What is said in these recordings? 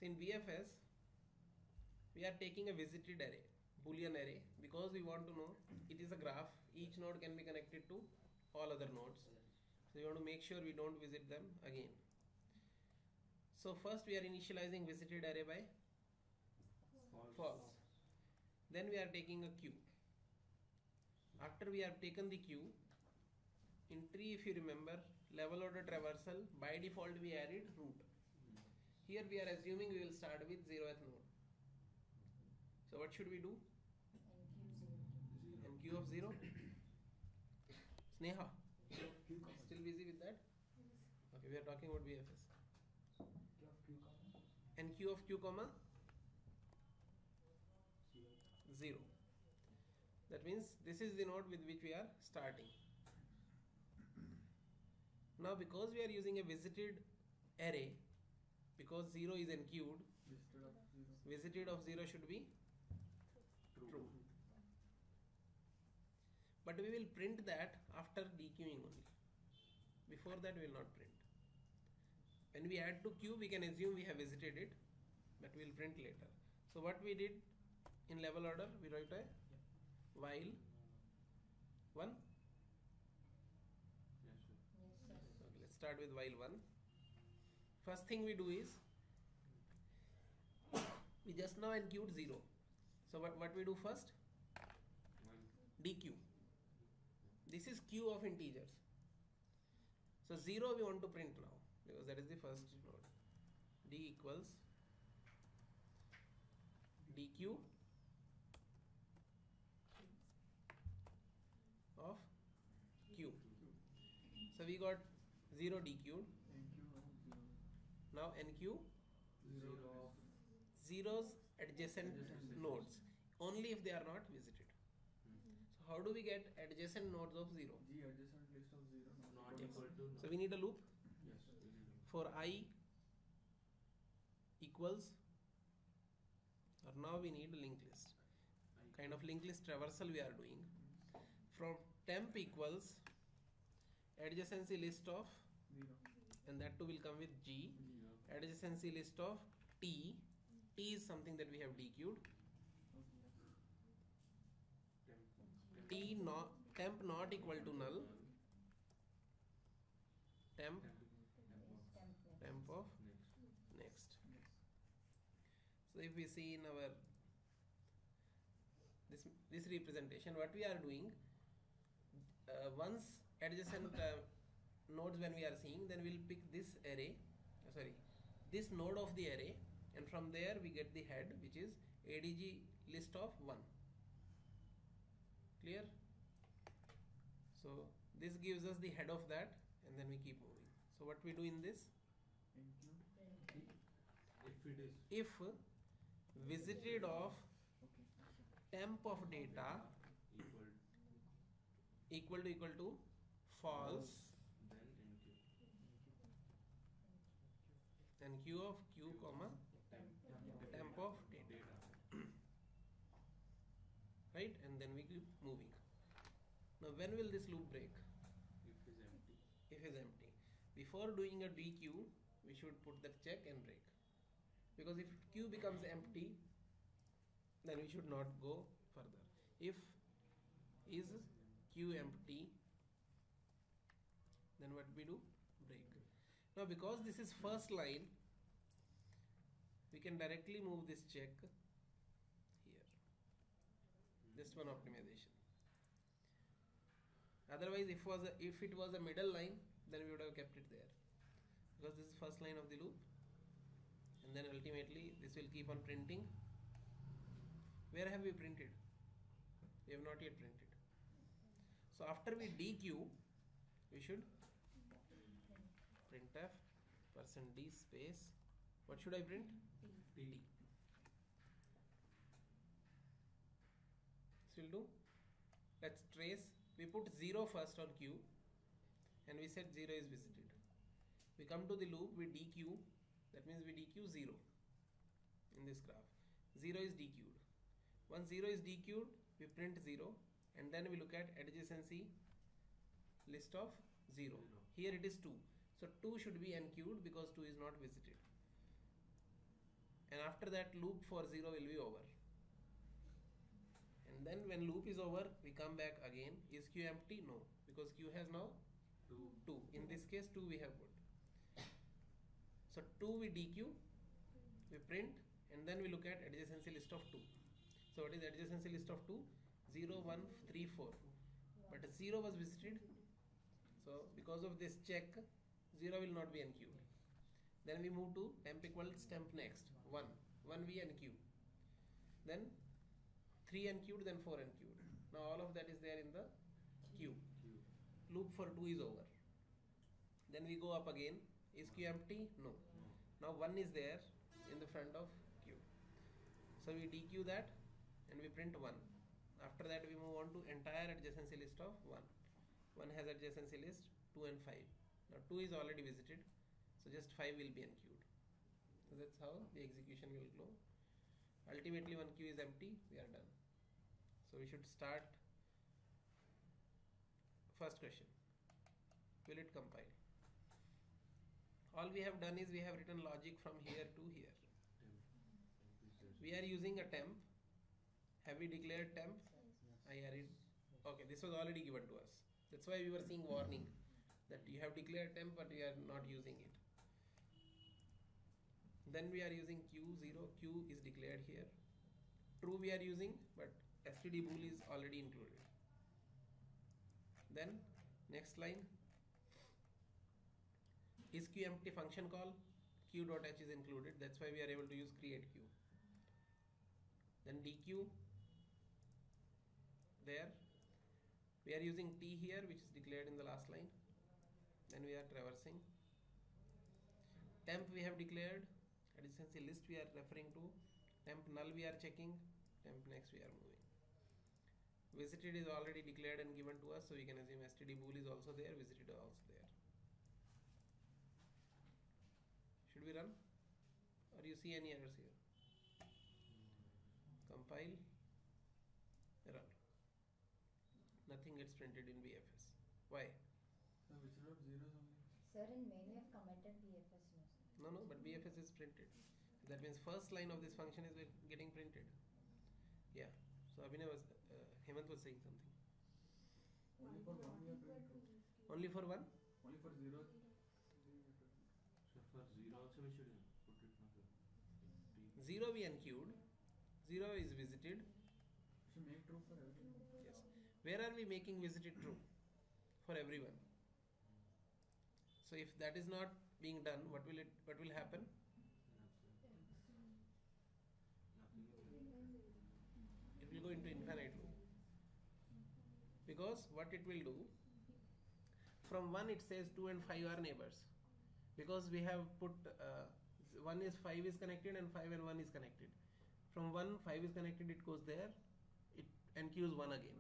So in BFS, we are taking a visited array, Boolean array, because we want to know it is a graph. Each node can be connected to all other nodes. So we want to make sure we don't visit them again. So first we are initializing visited array by false. Then we are taking a queue. After we have taken the queue, in tree, if you remember, level order traversal, by default we added root. Here we are assuming we will start with 0th node. So what should we do? NQ of 0. Sneha, still busy with that? Okay, we are talking about BFS. NQ of q comma 0. That means this is the node with which we are starting. Now because we are using a visited array, because 0 is enqueued, visited of 0 should be true. But we will print that after dequeuing only. Before that we will not print. When we add to queue, we can assume we have visited it, but we will print later. So what we did in level order, we write a while 1. Okay, let's start with while 1. First thing we do is we just now enqueued 0. So what we do first? Dequeue. This is queue of integers. So 0 we want to print now because that is the first node. D equals dequeue of q. So we got 0 dequeued. Now NQ zeros adjacent nodes only if they are not visited. So how do we get adjacent nodes of 0? Adjacent list of 0 not equal to. So we need a loop. Yes. For I equals, or now we need a linked list. Kind of linked list traversal we are doing. From temp equals adjacency list of 0. and that too will come with G. Adjacency list of T. T is something that we have dequeued. T not temp not equal to null. Temp of next. So if we see in our this representation, what we are doing, once adjacent nodes when we are seeing, then we'll pick this array, this node of the array, and from there we get the head, which is ADG list of 1. Clear? So this gives us the head of that, and then we keep moving. So what we do in this? If it is visited of temp of data equal to false, then NQ of q comma temp of data. Right, and then we keep moving. Now when will this loop break? if it is empty. If it is empty. Before doing a dequeue, we should put that check and break, because if queue becomes empty, then we should not go further. If is queue empty, then what we do? Break. Now because this is first line, we can directly move this check here. Just one optimization. Otherwise, if it was a middle line, then we would have kept it there, because this is first line of the loop, and then ultimately this will keep on printing. Where have we printed? We have not yet printed. So after we dequeue, we should printf %d space. What should I print? T. This will do. Let's trace. We put 0 first on queue, and we said 0 is visited. We come to the loop, we dequeue. That means we dequeue 0 in this graph. 0 is dequeued. Once 0 is dequeued, we print 0, and then we look at adjacency list of 0. Here it is 2. So 2 should be enqueued because 2 is not visited. after that loop for 0 will be over. And then when loop is over, we come back again. Is Q empty? No, because Q has now 2. In this case 2 we have put. So 2 we dequeue, we print, and then we look at adjacency list of 2. So what is adjacency list of 2? 0, 1, 3, 4. But 0 was visited. So because of this check, 0 will not be enqueued. Then we move to temp equals temp next. 1 we enqueue. Then 3 enqueued, then 4 enqueued. Now all of that is there in the queue. Loop for 2 is over. Then we go up again. Is Q empty? No. Now 1 is there in the front of Q. So we dequeue that and we print 1. After that we move on to entire adjacency list of 1. 1 has adjacency list 2 and 5. Now 2 is already visited, so just 5 will be enqueued. So that's how the execution will go. Ultimately one queue is empty, we are done. So we should start. First question, will it compile? All we have done is we have written logic from here to here. We are using a temp. Have we declared temp? Okay, this was already given to us. That's why we were seeing warning that you have declared temp but we are not using it. Then we are using Q0. Q is declared here. True we are using, but std bool is already included. Then next line, is Q empty function call? Q.h is included. That's why we are able to use create Q. Then dequeue. There we are using T here, which is declared in the last line. Then we are traversing. Temp we have declared. Adjacency list we are referring to. Temp null we are checking. Temp next we are moving. Visited is already declared and given to us, so we can assume std bool is also there, visited is also there. Should we run? Or you see any errors here? Compile, run. Nothing gets printed in BFS. Why? So which are zeros only? Sir, in main you have commented BFS, no, sir? No, but BFS is printed. That means first line of this function is getting printed. Yeah. So Abhinay was, Hemant was saying something. Only for one we are doing. Only for one? Only for zeros. So for 0 also we should put it now, sir. 0 we enqueued. 0 is visited. So make true for everything. Yes. Where are we making visited true? For everyone. So if that is not being done, what will happen? It will go into infinite loop. Because what it will do, from 1 it says 2 and 5 are neighbors. Because we have put 1 is 5 is connected and 5 and 1 is connected. From 1, 5 is connected, it goes there, it enqueues 1 again.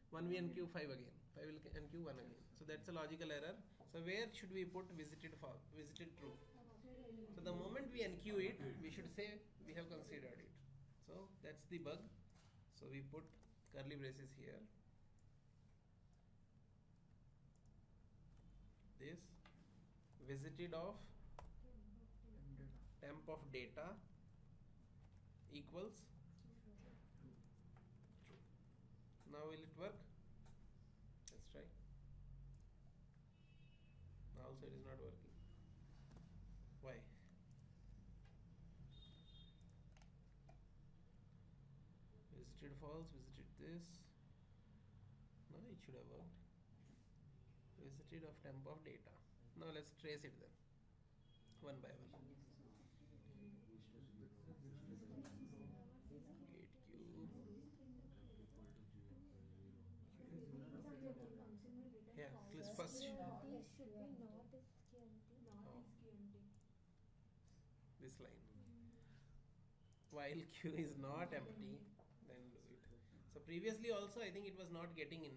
1 we enqueue 5 again. 5 will enqueue 1 again. So that's a logical error. So where should we put visited true? So the moment we enqueue it, we should say we have considered it. So that's the bug. So we put curly braces here. This visited of temp of data equals true. Now will it work? Let's try. Now also it is not working. Why? Visited false, visited this. No, it should have worked. Visited of temp of data. Now let's trace it then, one by one. Yeah, let's first. It should be not SQMT. Oh. This line. While Q is not empty, then do it. So previously also I think it was not getting in.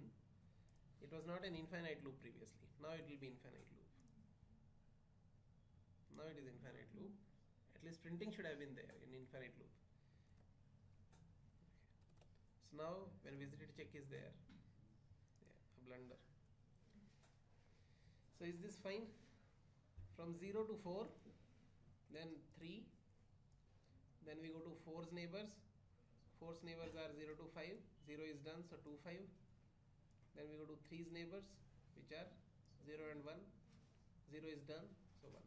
It was not an infinite loop previously. Now it will be infinite loop. Now it is infinite loop. At least printing should have been there in infinite loop. So now when visited check is there, yeah, a blunder. So is this fine? From 0 to 4, then 3, Then we go to 4's neighbors. 4's neighbors are 0 to 5. 0 is done, so 2, 5. Then we go to 3's neighbors, which are 0 and 1. 0 is done, so 1.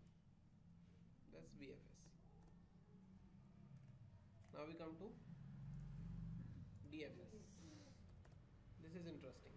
That's BFS. Now we come to DFS. This is interesting.